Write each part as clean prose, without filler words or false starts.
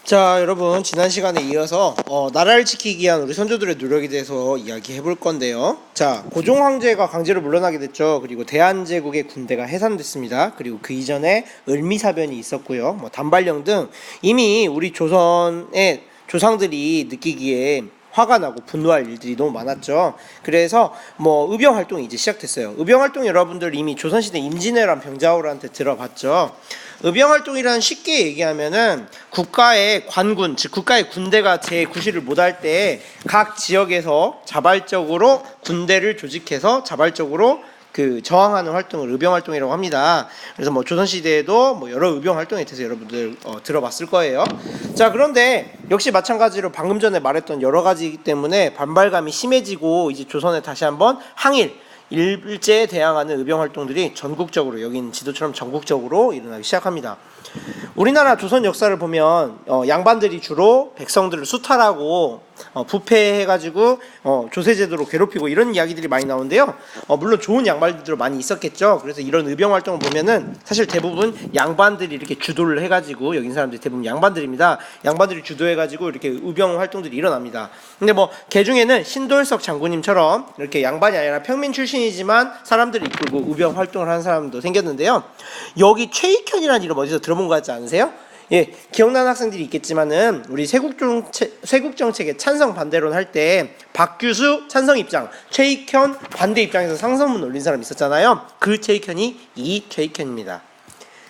자, 여러분, 지난 시간에 이어서 나라를 지키기 위한 우리 선조들의 노력에 대해서 이야기해 볼 건데요. 자, 고종 황제가 강제로 물러나게 됐죠. 그리고 대한제국의 군대가 해산됐습니다. 그리고 그 이전에 을미사변이 있었고요. 단발령 등 이미 우리 조선의 조상들이 느끼기에 화가 나고 분노할 일들이 너무 많았죠. 그래서 의병 활동이 이제 시작됐어요. 의병 활동 여러분들 이미 조선시대 임진왜란 병자호란때 들어봤죠. 의병 활동이란 쉽게 얘기하면은 국가의 관군, 즉 국가의 군대가 제 구실을 못할 때 각 지역에서 자발적으로 군대를 조직해서 자발적으로 저항하는 활동을 의병 활동이라고 합니다. 그래서 조선시대에도 여러 의병 활동에 대해서 여러분들 들어봤을 거예요. 자, 그런데 역시 마찬가지로 방금 전에 말했던 여러 가지이기 때문에 반발감이 심해지고 이제 조선에 다시 한번 항일 일제에 대항하는 의병 활동들이 전국적으로, 여기는 지도처럼 전국적으로 일어나기 시작합니다. 우리나라 조선 역사를 보면 양반들이 주로 백성들을 수탈하고 부패해가지고 조세제도로 괴롭히고 이런 이야기들이 많이 나오는데요. 물론 좋은 양반들도 많이 있었겠죠. 그래서 이런 의병 활동을 보면은 사실 대부분 양반들이 이렇게 주도를 해가지고, 여긴 사람들이 대부분 양반들입니다. 양반들이 주도해가지고 이렇게 의병 활동들이 일어납니다. 근데 개중에는 신돌석 장군님처럼 이렇게 양반이 아니라 평민 출신이지만 사람들을 이끌고 의병 활동을 하는 사람도 생겼는데요. 여기 최익현이라는 이름 어디서 들어본 것 같지 않으세요? 예, 기억나는 학생들이 있겠지만은 우리 세국정책의 찬성 반대론 할 때 박규수 찬성 입장, 최익현 반대 입장에서 상선문 올린 사람 있었잖아요. 그 최익현이 이 최익현입니다.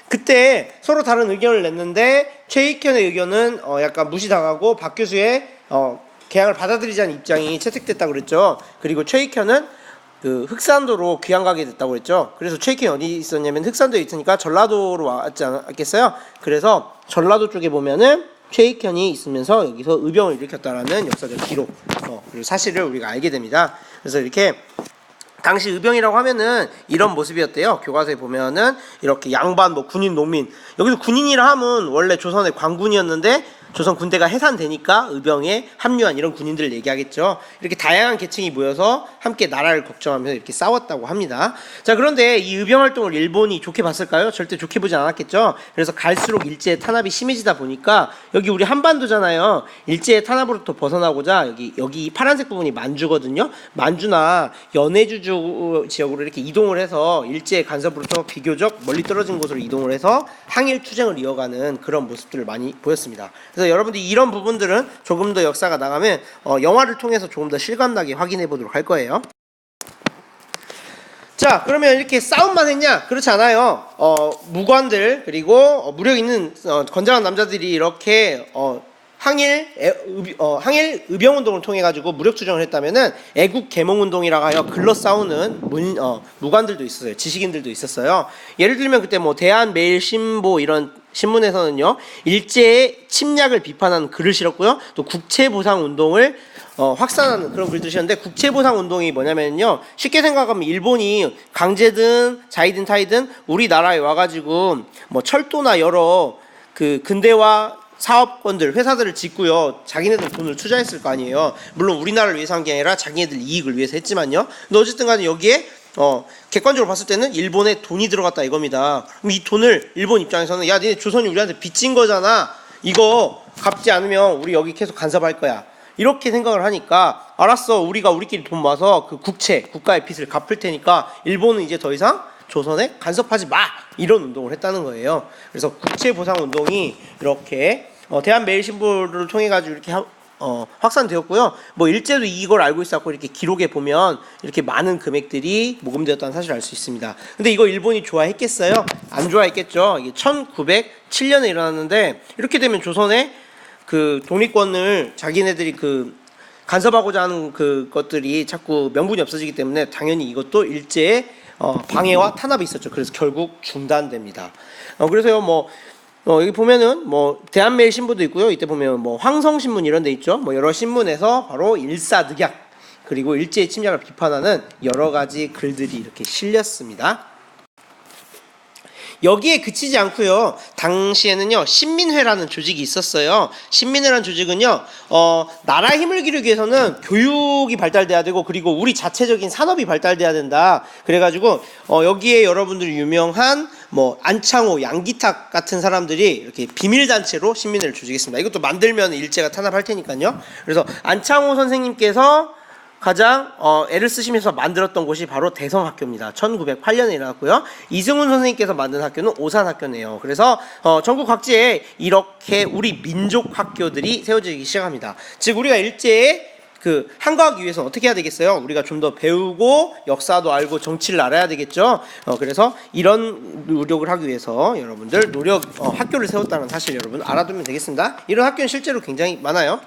그때 서로 다른 의견을 냈는데 최익현의 의견은 약간 무시당하고 박규수의 개항을 받아들이지 않은 입장이 채택됐다고 그랬죠. 그리고 최익현은 흑산도로 귀양 가게 됐다고 했죠. 그래서 최익현이 어디 있었냐면 흑산도에 있으니까 전라도로 왔지 않겠어요? 그래서 전라도 쪽에 보면은 최익현이 있으면서 여기서 의병을 일으켰다라는 역사적 기록, 그리고 사실을 우리가 알게 됩니다. 그래서 이렇게 당시 의병이라고 하면은 이런 모습이었대요. 교과서에 보면은 이렇게 양반, 군인, 농민. 여기서 군인이라 하면 원래 조선의 관군이었는데 조선 군대가 해산되니까 의병에 합류한 이런 군인들을 얘기하겠죠. 이렇게 다양한 계층이 모여서 함께 나라를 걱정하면서 이렇게 싸웠다고 합니다. 자, 그런데 이 의병 활동을 일본이 좋게 봤을까요? 절대 좋게 보지 않았겠죠. 그래서 갈수록 일제의 탄압이 심해지다 보니까, 여기 우리 한반도잖아요. 일제의 탄압으로부터 벗어나고자 여기 파란색 부분이 만주거든요. 만주나 연해주 지역으로 이렇게 이동을 해서 일제의 간섭으로부터 비교적 멀리 떨어진 곳으로 이동을 해서 항일 투쟁을 이어가는 그런 모습들을 많이 보였습니다. 그래서 여러분들이 이런 부분들은 조금 더 역사가 나가면 영화를 통해서 조금 더 실감나게 확인해 보도록 할 거예요. 자, 그러면 이렇게 싸움만 했냐? 그렇지 않아요. 무관들 그리고 무력 있는 건장한 남자들이 이렇게 항일 의병 운동을 통해 가지고 무력 투쟁을 했다면은 애국 계몽 운동이라고 하여 글러 싸우는 무관들도 있었어요. 지식인들도 있었어요. 예를 들면 그때 대한매일신보 이런 신문에서는요, 일제의 침략을 비판하는 글을 실었고요, 또 국채보상 운동을 확산하는 그런 글들을 실었는데, 국채보상 운동이 뭐냐면요, 쉽게 생각하면 일본이 강제든 자이든 타이든 우리나라에 와가지고 철도나 여러 근대화 사업권들, 회사들을 짓고요, 자기네들 돈을 투자했을 거 아니에요. 물론 우리나라를 위해서 한 게 아니라 자기네들 이익을 위해서 했지만요. 근데 어쨌든 간에 여기에 객관적으로 봤을 때는 일본에 돈이 들어갔다 이겁니다. 그럼 이 돈을 일본 입장에서는, 야, 니네 조선이 우리한테 빚진 거잖아, 이거 갚지 않으면 우리 여기 계속 간섭할 거야, 이렇게 생각을 하니까, 알았어, 우리가 우리끼리 돈 모아서 국가의 빚을 갚을 테니까 일본은 이제 더 이상 조선에 간섭하지 마, 이런 운동을 했다는 거예요. 그래서 국채보상 운동이 이렇게 대한매일신보를 통해 가지고 이렇게 확산되었고요. 일제도 이걸 알고 있었고, 이렇게 기록에 보면 이렇게 많은 금액들이 모금되었다는 사실을 알 수 있습니다. 근데 이거 일본이 좋아했겠어요? 안 좋아했겠죠. 이게 1907년에 일어났는데, 이렇게 되면 조선의 독립권을 자기네들이 간섭하고자 하는 것들이 자꾸 명분이 없어지기 때문에 당연히 이것도 일제의 방해와 탄압이 있었죠. 그래서 결국 중단됩니다. 그래서요, 여기 보면은 대한매일신보도 있고요. 이때 보면 황성신문 이런 데 있죠. 여러 신문에서 바로 일사늑약 그리고 일제의 침략을 비판하는 여러 가지 글들이 이렇게 실렸습니다. 여기에 그치지 않고요, 당시에는요 신민회라는 조직이 있었어요. 신민회라는 조직은요 나라 힘을 기르기 위해서는 교육이 발달돼야 되고, 그리고 우리 자체적인 산업이 발달돼야 된다. 그래가지고 여기에 여러분들이 유명한 뭐 안창호, 양기탁 같은 사람들이 이렇게 비밀단체로 신민회를 조직했습니다. 이것도 만들면 일제가 탄압할 테니까요. 그래서 안창호 선생님께서 가장 애를 쓰시면서 만들었던 곳이 바로 대성학교입니다. 1908년에 일어났고요. 이승훈 선생님께서 만든 학교는 오산학교네요. 그래서 전국 각지에 이렇게 우리 민족 학교들이 세워지기 시작합니다. 즉 우리가 일제에 그 한가하기 위해서는 어떻게 해야 되겠어요? 우리가 좀 더 배우고 역사도 알고 정치를 알아야 되겠죠. 그래서 이런 노력을 하기 위해서 여러분들 학교를 세웠다는 사실 여러분 알아두면 되겠습니다. 이런 학교는 실제로 굉장히 많아요.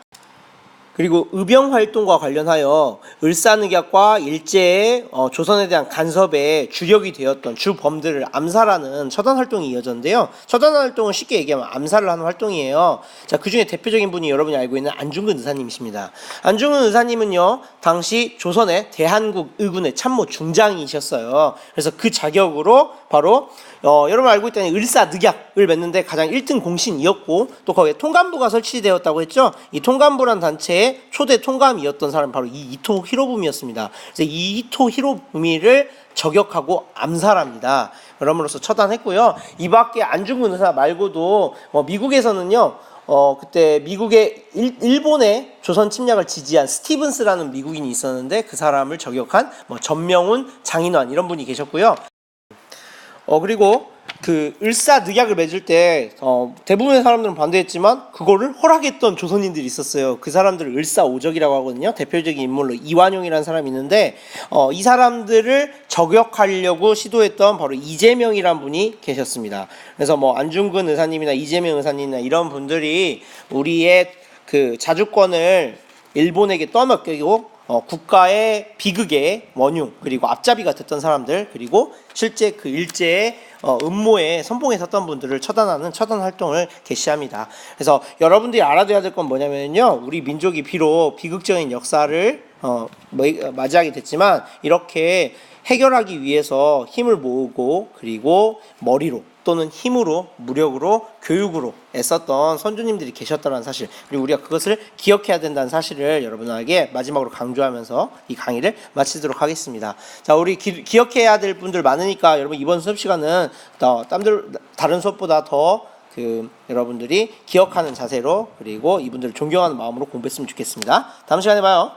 그리고 의병 활동과 관련하여 을사늑약과 일제의 조선에 대한 간섭에 주력이 되었던 주범들을 암살하는 처단 활동이 이어졌는데요. 처단 활동은 쉽게 얘기하면 암살을 하는 활동이에요. 자, 그 중에 대표적인 분이 여러분이 알고 있는 안중근 의사님이십니다. 안중근 의사님은요, 당시 조선의 대한국 의군의 참모 중장이셨어요. 그래서 그 자격으로 바로 여러분 알고 있다는 을사늑약을 맺는데 가장 1등 공신이었고, 또 거기에 통감부가 설치되었다고 했죠. 이 통감부란 단체의 초대 통감이었던 사람이 바로 이 이토 히로부미였습니다. 그래서 이 이토 히로부미를 저격하고 암살합니다. 그럼으로써 처단했고요. 이 밖에 안중근 의사 말고도 미국에서는요, 그때 미국의 일본의 조선 침략을 지지한 스티븐스라는 미국인이 있었는데 그 사람을 저격한 전명훈, 장인환 이런 분이 계셨고요. 그리고 그 을사늑약을 맺을 때 대부분의 사람들은 반대했지만 그거를 허락했던 조선인들이 있었어요. 그 사람들을 을사오적이라고 하거든요. 대표적인 인물로 이완용이라는 사람이 있는데 이 사람들을 저격하려고 시도했던 바로 이재명이라는 분이 계셨습니다. 그래서 안중근 의사님이나 이재명 의사님이나 이런 분들이 우리의 그 자주권을 일본에게 떠넘기고 국가의 비극의 원흉 그리고 앞잡이가 됐던 사람들, 그리고 실제 그 일제의 음모에 선봉에 섰던 분들을 처단하는 처단 활동을 개시합니다. 그래서 여러분들이 알아둬야 될 건 뭐냐면요, 우리 민족이 비록 비극적인 역사를 맞이하게 됐지만 이렇게 해결하기 위해서 힘을 모으고 그리고 머리로 또는 힘으로, 무력으로, 교육으로 애썼던 선조님들이 계셨다는 사실, 그리고 우리가 그것을 기억해야 된다는 사실을 여러분에게 마지막으로 강조하면서 이 강의를 마치도록 하겠습니다. 자, 우리 기억해야 될 분들 많으니까 여러분 이번 수업 시간은 다른 수업보다 더 여러분들이 기억하는 자세로, 그리고 이분들을 존경하는 마음으로 공부했으면 좋겠습니다. 다음 시간에 봐요.